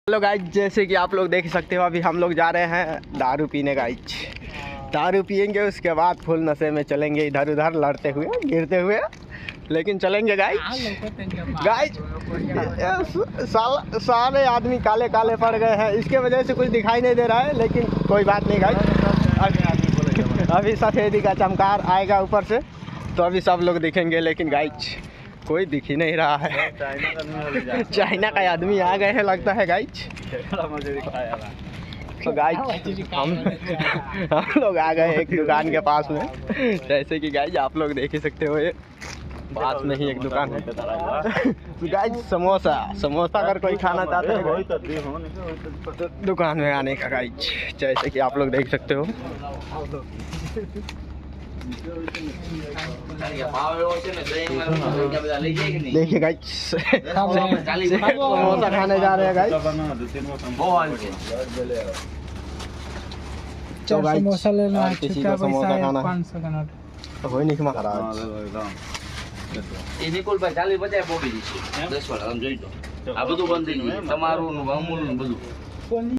Hello guys, जैसे कि आप लोग देख सकते हो अभी हम लोग जा रहे हैं दारू पीने। गाइज दारू पियेंगे, उसके बाद फुल नशे में चलेंगे इधर उधर लड़ते हुए गिरते हुए, लेकिन चलेंगे गाइज। गाइज सारे आदमी काले काले पड़ गए हैं, इसके वजह से कुछ दिखाई नहीं दे रहा है, लेकिन कोई बात नहीं गाइज। अभी सफ़ेदी का चमकार आएगा ऊपर से तो अभी सब लोग दिखेंगे, लेकिन गाइज कोई दिख ही नहीं रहा है। चाइना का आदमी आ गए हैं लगता है गाइज। तो गाइज हम लोग आ गए एक दुकान के पास में, जैसे कि गाइज आप लोग देख ही सकते हो, ये पास में ही एक दुकान है। तो गाइज समोसा अगर कोई खाना चाहते हैं तो दुकान में आने का गाइज, जैसे कि आप लोग देख सकते हो। देखिए गाइस, समोसा खाने जा रहे हैं गाइस। समोसा लेना है, किसी को समोसा खाना 500 का नोट तो होई नहीं महाराज। એ નિકોલ ભાઈ 40-50 પોગી દીધી 10 વાળા તમે જોઈ લો આ બધું બંધ થઈ ગયું તમારું અમૂલ બધું।